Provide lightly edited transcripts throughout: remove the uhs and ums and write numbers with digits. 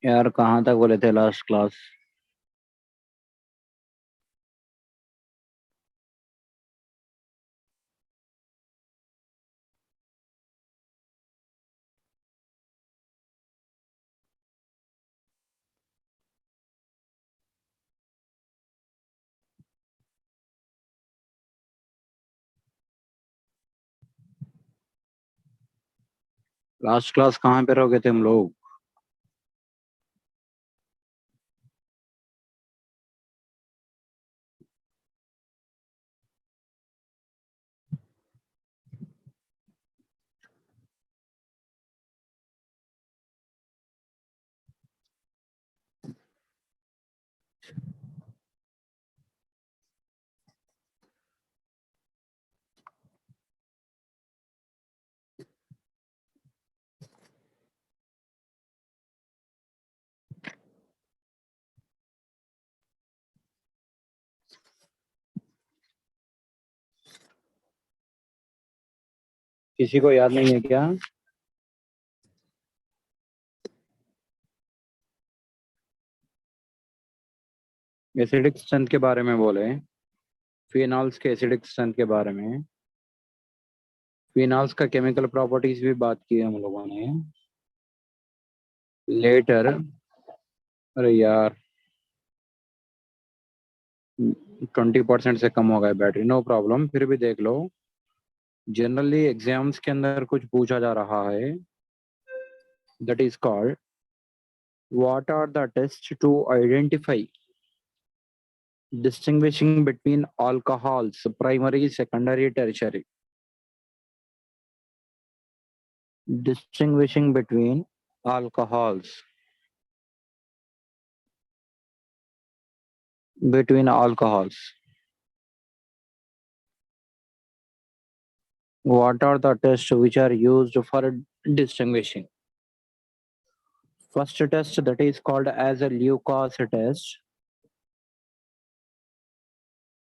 यार कहाँ तक बोले थे लास्ट क्लास? लास्ट क्लास कहाँ पे रहोगे थे हम लोग? किसी को याद नहीं है क्या? एसिडिक स्ट्रेंथ के बारे में बोले। फिनॉल्स के एसिडिक स्ट्रेंथ के बारे में। फिनॉल्स का केमिकल प्रॉपर्टीज भी बात की है हम लोगों ने। लेटर। अरे यार, 20% से कम हो गया बैटरी, नो प्रॉब्लम, फिर भी देख लो। जनरली एग्जाम्स के अंदर कुछ पूछा जा रहा है, that is called what are the test to identify distinguishing between alcohols, primary, secondary, tertiary. Distinguishing between alcohols. Between alcohols. What are the tests which are used for distinguishing? First test, that is called as a Lucas test.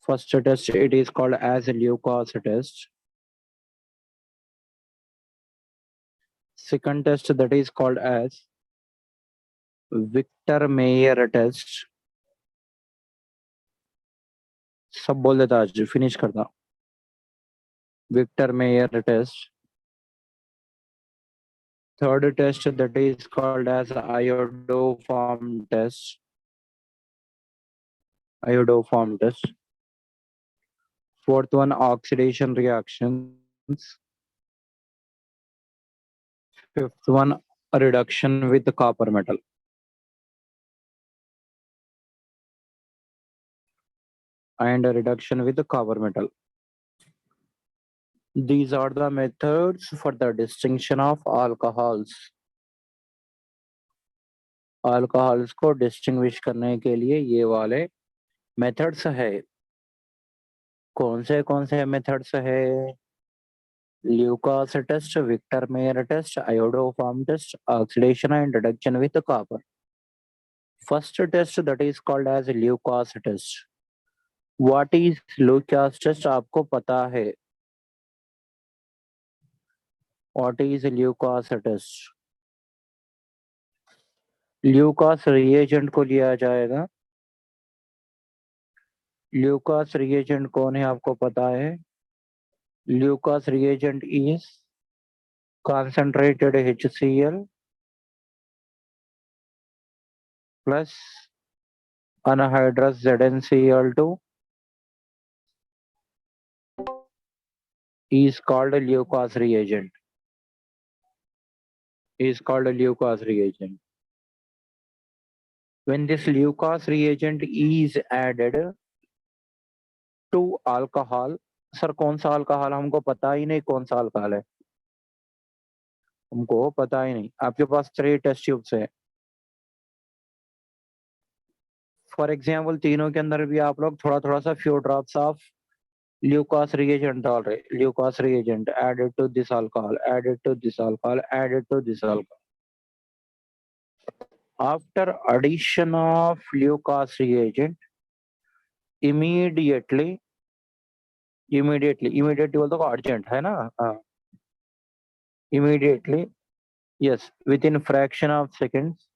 First test, it is called as a Lucas test. Second test, that is called as Victor Mayer test. सब बोल देता आज, finish करता। Victor Mayer test. Third test, that is called as iodoform test. Iodoform test. Fourth one, oxidation reactions. Fifth one, reduction with copper metal. And a reduction with copper metal. These are the methods for the distinction of alcohols. Alcohols को distinguish करने के लिए ये वाले methods है। कौन से methods है? Lucas test, Victor Meyer test, iodoform test, oxidation and reduction with copper. First test, that is called as Lucas test. What is Lucas test आपको पता है? What is Lucas test? Lucas reagent को लिया जाएगा। Lucas reagent कौन है आपको पता है? Lucas reagent is concentrated HCl plus anhydrous ZnCl2 is called a Leucas reagent. Is called a Leucas reagent. When this Leucas reagent is added to alcohol, sir कौन सा अल्कोहल? हमको पता ही नहीं कौन सा अल्कोहल है, हमको पता ही नहीं। आपके पास 3 टेस्ट ट्यूब्स है, फॉर एग्जाम्पल तीनों के अंदर भी आप लोग थोड़ा थोड़ा सा few drops of Lucas reagent डाल रहे। Lucas reagent added to this alcohol, added to this alcohol, added to this alcohol. After addition of Lucas reagent, immediately बोल दो, अर्जेंट है ना? हाँ, immediately, yes, within fraction of seconds,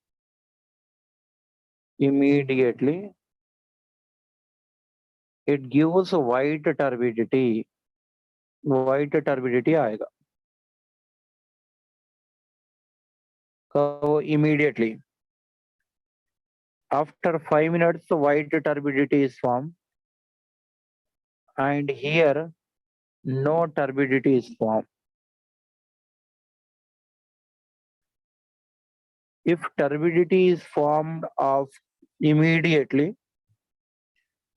immediately it gives white turbidity. White turbidity आएगा. So immediately after 5 minutes, white turbidity is formed, and here no turbidity is formed. If turbidity is formed of immediately,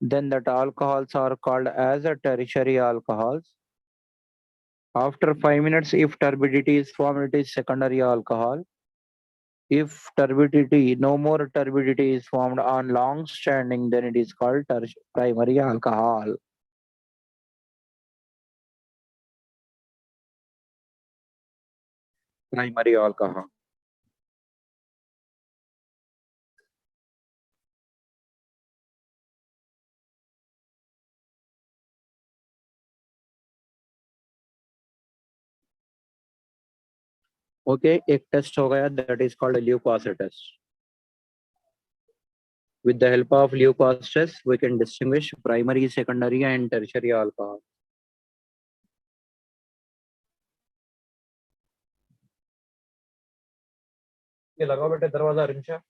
then that alcohols are called as a tertiary alcohols. After 5 minutes, if turbidity is formed, it is secondary alcohol. If turbidity, no more turbidity is formed on long standing, then it is called primary alcohol. Primary alcohol. Okay, एक test हो गया, that is called a Leukozyme test. With the help of Leukozyme test, we can distinguish primary, secondary, and tertiary alcohol. ये लगाओ बेटे दरवाजा रिंचा.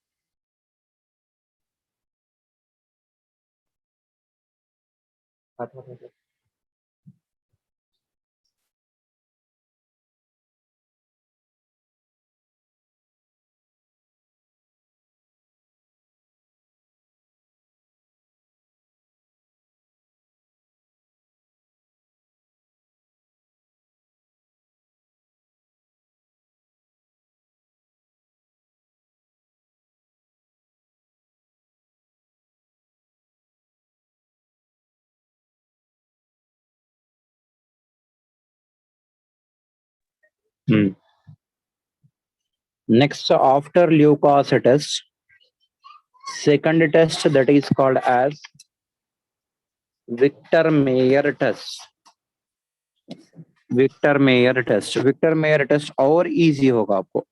Next, after Leukozyme test, second test that is called as Victor-Mayer test. Victor-Mayer test. Victor-Mayer test और easy होगा आपको.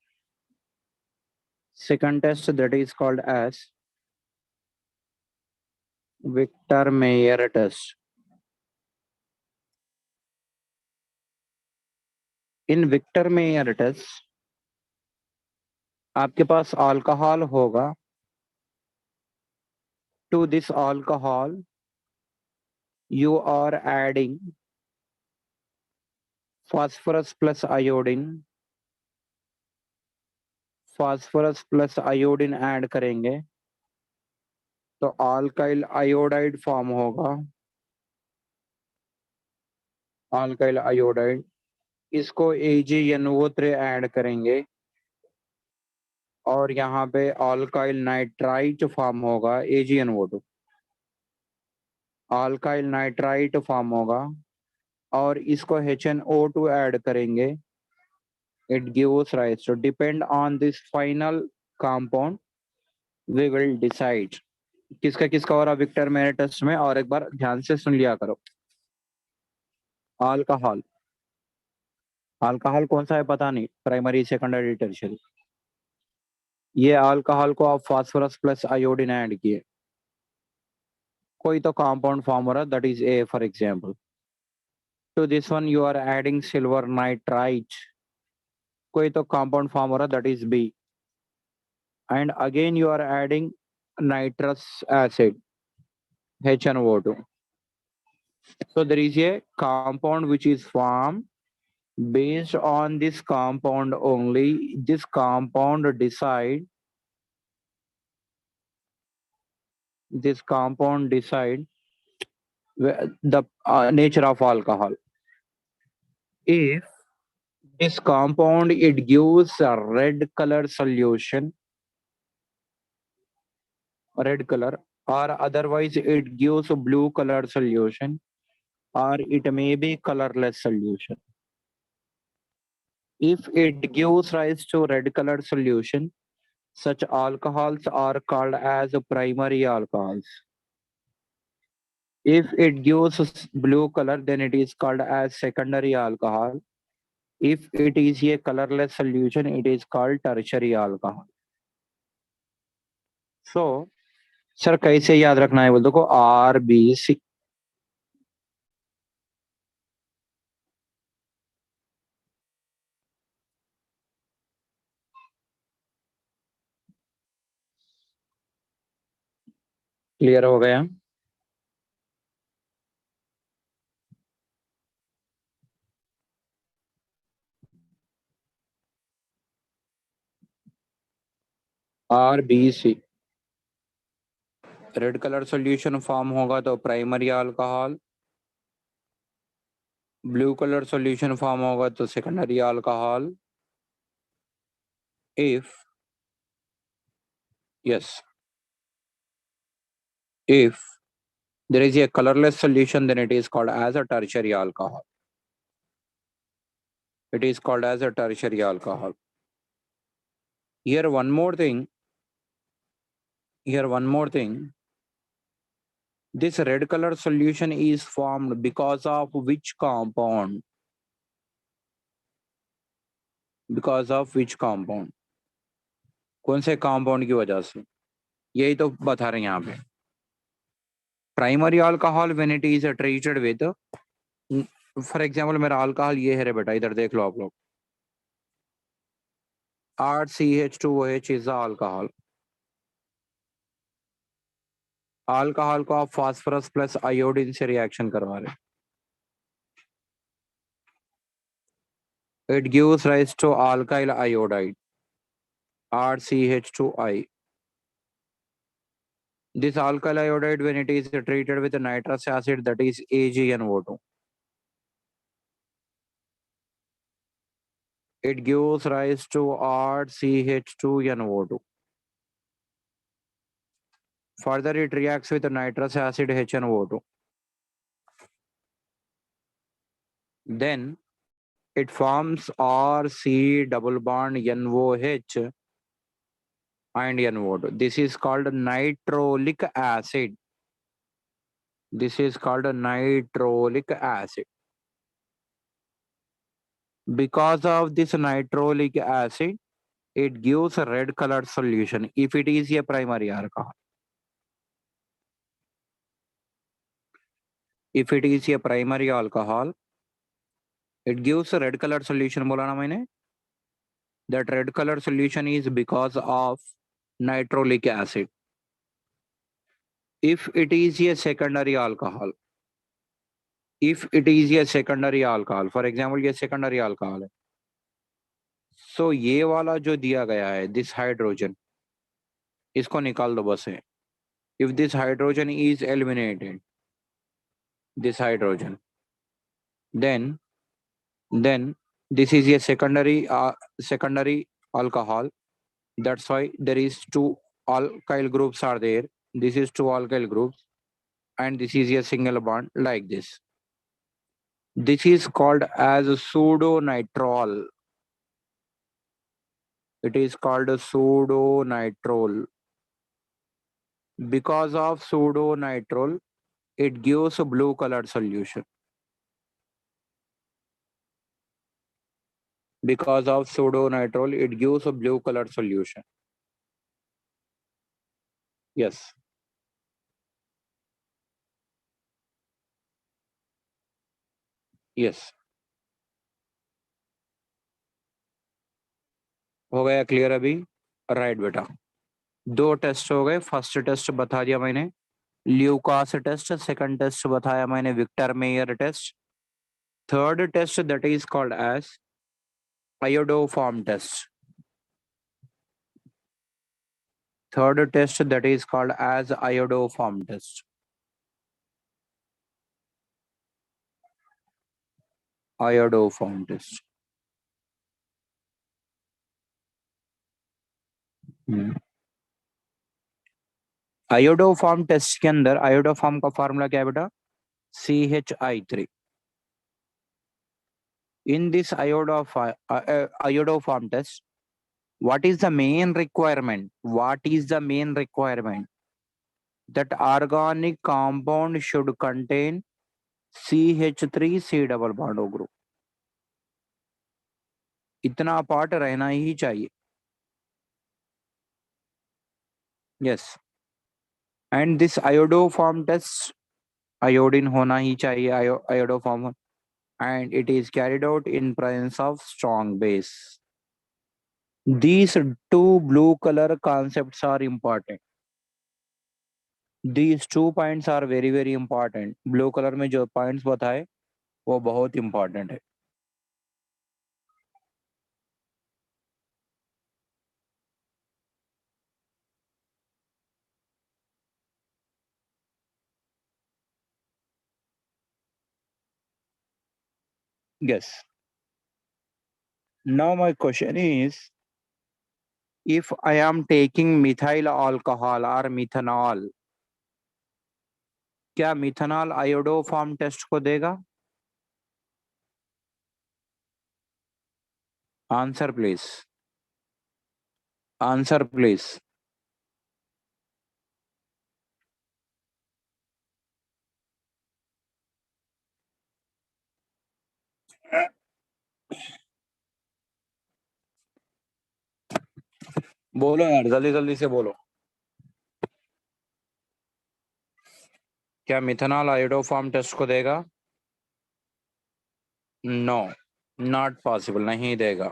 Second test that is called as Victor-Mayer test. In Victor-Mayer test, आपके पास alcohol होगा. To this alcohol, you are adding phosphorus plus iodine. Phosphorus plus iodine add करेंगे तो alkyl iodide form होगा. Alkyl iodide, इसको AgNO3 add करेंगे और यहाँ पे अल्काइल नाइट्राइट फॉर्म होगा. AgNO2 अल्काइल नाइट्राइट फॉर्म होगा और इसको HNO2 ऐड करेंगे. It gives rise. So depend on this final compound, we will decide. किसका किसका हो रहा विक्टर मेयर टेस्ट में, और एक बार ध्यान से सुन लिया करो. अल्कोहल, अल्कोहल कौन सा है पता नहीं, प्राइमरी, सेकेंडरी, टर्शियरी. ये अल्कोहल को आप फास्फोरस प्लस आयोडीन ऐड किए, कोई तो कंपाउंड फॉर्म हो रहा, that is A for example. To this one you are adding silver nitrite, कोई तो कंपाउंड फॉर्म हो रहा, that is B. And again you are adding nitrous acid, HNO2. So there is a compound which is formed based on this compound only. This compound decide the nature of alcohol. If this compound it gives a red color solution, red color, or otherwise it gives a blue color solution, or it may be colorless solution. If it gives rise to red color solution, such alcohols are called as primary alcohols. If it gives blue color, then it is called as secondary alcohol. If it is a colorless solution, it is called tertiary alcohol. So sir कैसे याद रखना है बोल, देखो RBC। Clear हो गया? RBC red colour solution form होगा तो primary alcohol, blue colour solution form होगा तो secondary alcohol. If yes, if there is a colorless solution, then it is called as a tertiary alcohol. It is called as a tertiary alcohol. Here one more thing. Here one more thing. This red color solution is formed because of which compound? Because of which compound? कौन से compound की वजह से? यही तो बता रहे हैं यहाँ पे। Primary alcohol when it is treated with, for example मेरा alcohol ये है रे बेटा, इधर देख लो आप लोग। RCH2OH is the alcohol. Alcohol को आप फास्फोरस प्लस आयोडीन से रिएक्शन करवा रहे, it gives rise to alkyl iodide RCH2I. This alkyl iodide when it is treated with nitrous acid, that is AgNO2, it gives rise to RCH2NO2. Further it reacts with nitrous acid HNO2. Then it forms RC double bond NOH and NO2. This is called nitrolic acid. This is called a nitrolic acid. Because of this nitrolic acid, it gives a red colored solution if it is a primary alcohol. If it is a primary alcohol, it gives a red colored solution. बोला ना मैंने? That red color solution is because of nitrolic acid. If it is a secondary alcohol, if it is a secondary alcohol, for example ये secondary alcohol है, so ये वाला जो दिया गया है this hydrogen, इसको निकाल दो बस है. If this hydrogen is eliminated, this hydrogen, then this is a secondary alcohol. That's why there is two alkyl groups are there. This is two alkyl groups, and this is a single bond like this. This is called as pseudo-nitrile. It is called pseudo-nitrile. Because of pseudo-nitrile, it gives a blue colored solution. Because of pseudo-nitrile, it gives a blue colored solution. Yes. Yes. हो गया clear अभी? Right बेटा, दो test हो गए. First test बता दिया मैंने, ल्यूकास टेस्ट. सेकंड टेस्ट बताया मैंने, Victor Meyer test. Third test that is called as iodoform test. Third test that is called as iodoform test. Iodoform test. Iodoform test के अंदर आयोडोफॉर्म का फॉर्मूला क्या है बेटा? CH3. In this iodoform test, what is the main requirement? What is the main requirement? That organic compound should contain CH3 C double bond O group. इतना part रहना ही चाहिए. Yes. And this iodoform test, iodine होना ही चाहिए, iodoform, and it is carried out in presence of strong base. These two blue color concepts are important. These 2 points are very very important. Blue color में जो points बताए वो बहुत important है. Yes. Now my question is, if I am taking methyl alcohol or methanol, क्या methanol iodoform test को देगा? Answer please, answer please. बोलो यार, जल्दी जल्दी से बोलो. क्या मिथेनॉल आयोडोफॉर्म टेस्ट को देगा? नो, नॉट पॉसिबल, नहीं देगा.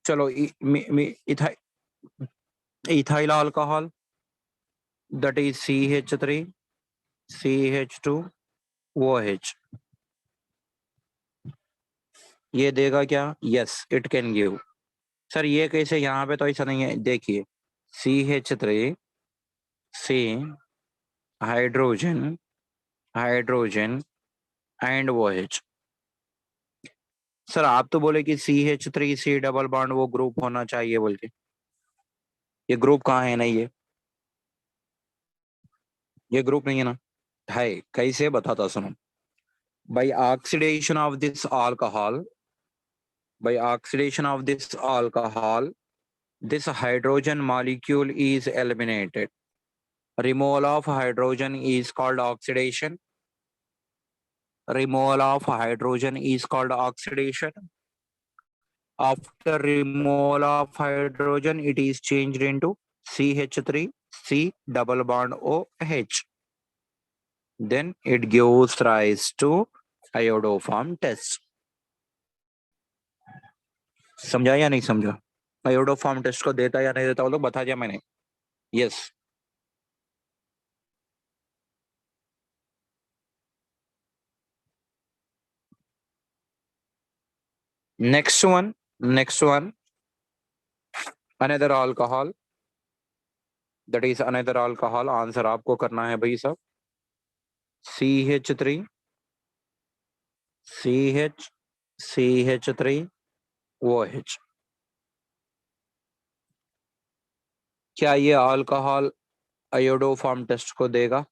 चलो ethyl alcohol, that is CH3 CH2 OH, ये देगा क्या? Yes, it can give. Sir ये कैसे? यहाँ पे तो ऐसा नहीं है, देखिए CH3 C hydrogen, hydrogen and OH. Sir आप तो बोले कि CH3 C डबल बॉन्ड वो ग्रुप होना चाहिए बोल के, ये ग्रुप कहाँ है? नहीं है, ये ग्रुप नहीं है ना. है, कैसे बताता सुनो. by oxidation of this alcohol by oxidation of this alcohol, this hydrogen molecule is eliminated. Removal of hydrogen is called oxidation. Removal of hydrogen is called oxidation. After removal of hydrogen, it is changed into CH3 C double bond OH. Then it gives rise to iodoform test. समझा या नहीं समझा? Iodoform test को देता या नहीं देता वो लोग बता दिया मैंने. Yes. Next one, next one, another alcohol, that is another alcohol. Answer आपको करना है भाई साहब. CH3 CH CH3 OH. क्या ये अल्कोहल आयोडोफॉर्म टेस्ट को देगा?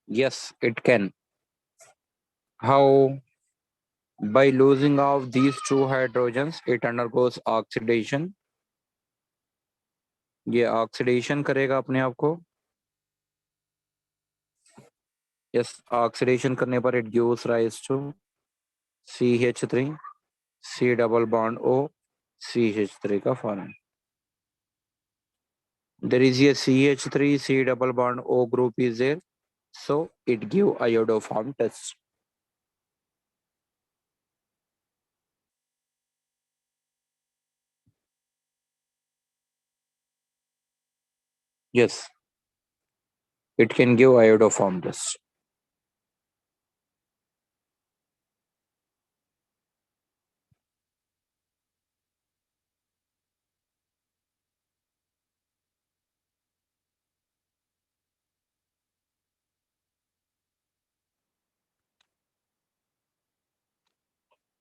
Yes, it can. How? By losing of these two hydrogens, it undergoes oxidation. ये ऑक्सीडेशन करेगा अपने आप को. यस, ऑक्सीडेशन करने पर it gives rise to CH3 C double bond O CH3 का form. There is a CH3 C double bond O group is there, so it give iodoform test. Yes, it can give iodoform test.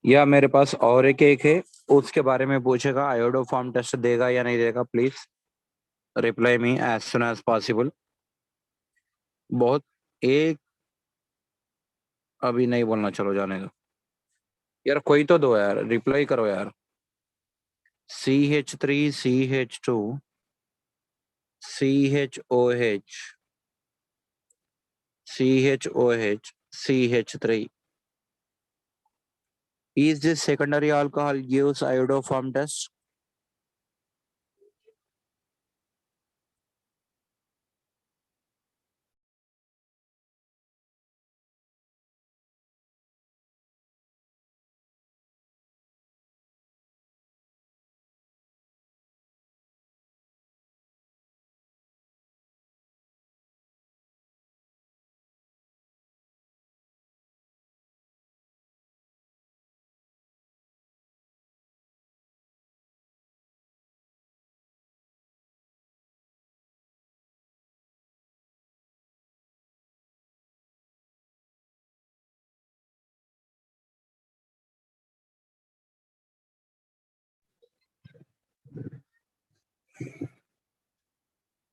या मेरे पास और एक है, उसके बारे में पूछेगा आयोडोफॉर्म टेस्ट देगा या नहीं देगा. Please reply me as soon as possible. बहुत एक अभी नहीं बोलना, चलो जाने दो यार. कोई तो दो यार, रिप्लाई करो यार. CH3 CH2 CHOH. CHOH, CH3. Is this secondary alcohol gives iodoform test?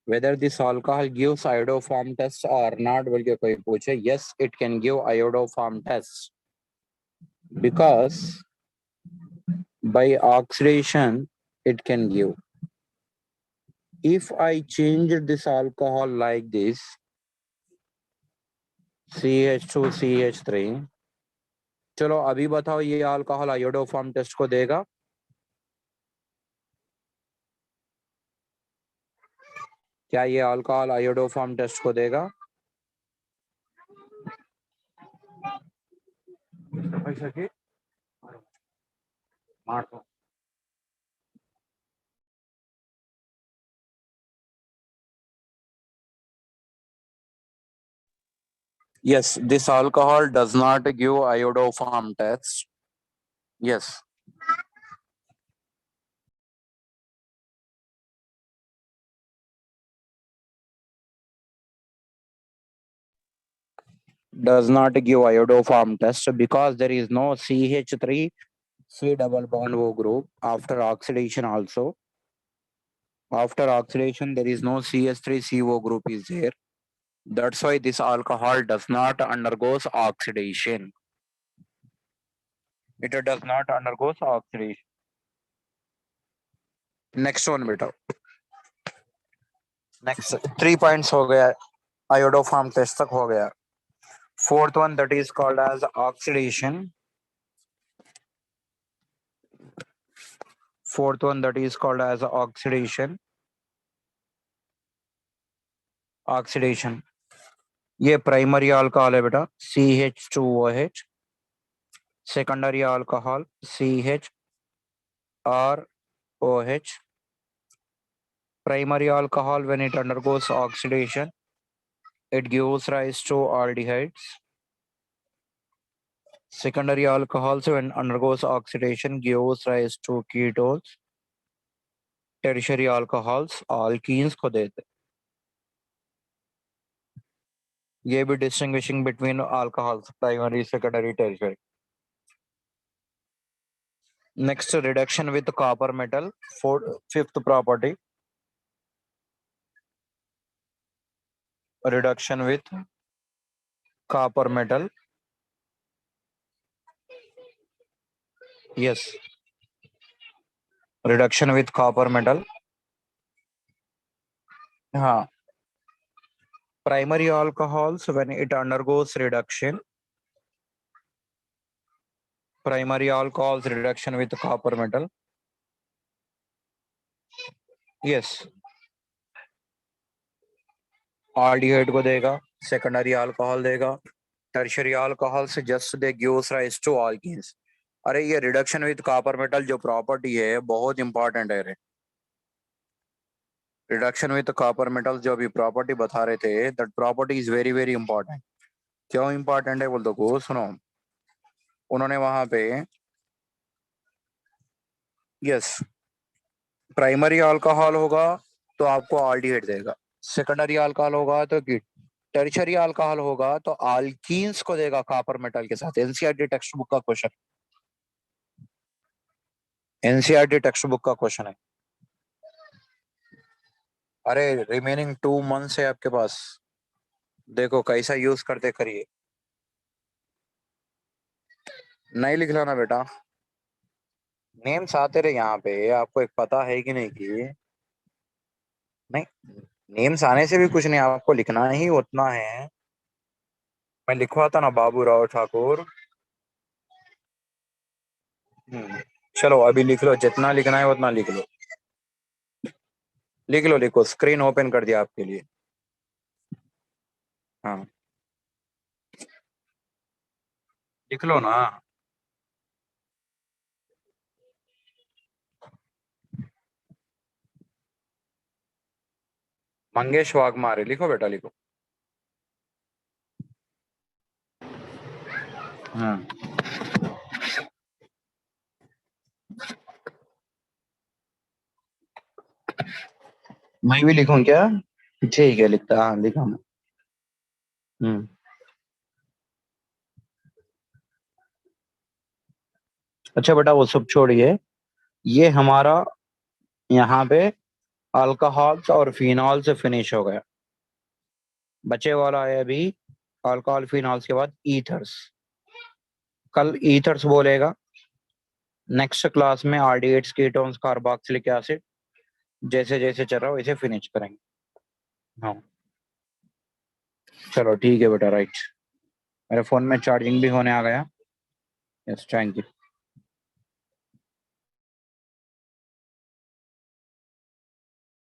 Whether this alcohol gives iodoform test or not, बोल के कोई पूछे, yes, it can give iodoform test because by oxidation it can give. If I change this alcohol like this, CH2 CH3, चलो अभी बताओ ये alcohol iodoform test को देगा? क्या ये अल्कोहल आयोडोफॉर्म टेस्ट को देगा? Yes, this alcohol does not give iodoform test. Yes. Does not give iodoform test because there is no CH3 C double bond O group after oxidation also. After oxidation, there is no CS3CO group is there. That's why this alcohol does not undergoes oxidation. It does not undergoes oxidation. Next one beta. Next 3 points हो गया, iodoform test तक हो गया. Fourth one, that is called as oxidation. Fourth one, that is called as oxidation. Oxidation. ये primary alcohol है बेटा, CH2OH. Secondary alcohol, CHROH. Primary alcohol, when it undergoes oxidation, it gives rise to aldehydes. Secondary alcohols, when undergoes oxidation, gives rise to ketones. Tertiary alcohols alkenes को देते. ये भी distinguishing between alcohols, primary, secondary, tertiary. Next, reduction with copper metal. Fifth property. Reduction with copper metal. Yes. Reduction with copper metal. हाँ. Primary alcohols, when it undergoes reduction. Primary alcohols reduction with copper metal. Yes. Aldehyde को देगा. Secondary alcohol देगा. Tertiary alcohol से just they gives rise to alkenes. अरे ये reduction with copper metal जो property है बहुत important है रे. Reduction with copper metal जो अभी property बता रहे थे, that property is very very important. क्यों important है बोल दो को सुनो. उन्होंने वहां पे yes प्राइमरी अल्कोहल होगा तो आपको aldehyde देगा. सेकेंडरी अल्कोहल होगा तो कीट. टर्शियरी अल्कोहल होगा तो अल्कीन्स को देगा कॉपर मेटल के साथ. एनसीईआरटी टेक्स्ट बुक का क्वेश्चन. एनसीईआरटी टेक्स्ट बुक का क्वेश्चन है. अरे रिमेनिंग 2 मंथ्स है आपके पास, देखो कैसा यूज करते करिए. नहीं लिख लेना बेटा, नेम्स आते रहे यहाँ पे. आपको एक पता है कि नहीं कि नहीं, नेम्स आने से भी कुछ नहीं, आपको लिखना ही उतना है. मैं लिखवाता ना बाबू राव ठाकुर। चलो अभी लिख लो, जितना लिखना है उतना लिख लो। लिख लो, लिखो, स्क्रीन ओपन कर दिया आपके लिए। हाँ, लिख लो ना। मंगेश वाघमारे लिखो बेटा, लिखो। हाँ, मैं भी लिखूं क्या? ठीक है, लिखता, हाँ लिखा मैं। हम्म। अच्छा बेटा, वो सब छोड़िए। ये हमारा यहाँ पे अल्कोहल्स और फिनॉल से फिनिश हो गया। बचे वाला है अभी अल्कोहल फिनॉल्स के बाद ईथर्स। कल ईथर्स बोलेगा। नेक्स्ट क्लास में आरडीएट्स, कीटोन्स, कार्बोक्सिलिक एसिड, जैसे जैसे चल रहा है वैसे फिनिश करेंगे। हाँ, चलो ठीक है बेटा, राइट। मेरे फोन में चार्जिंग भी होने आ गया। Yes, thank you.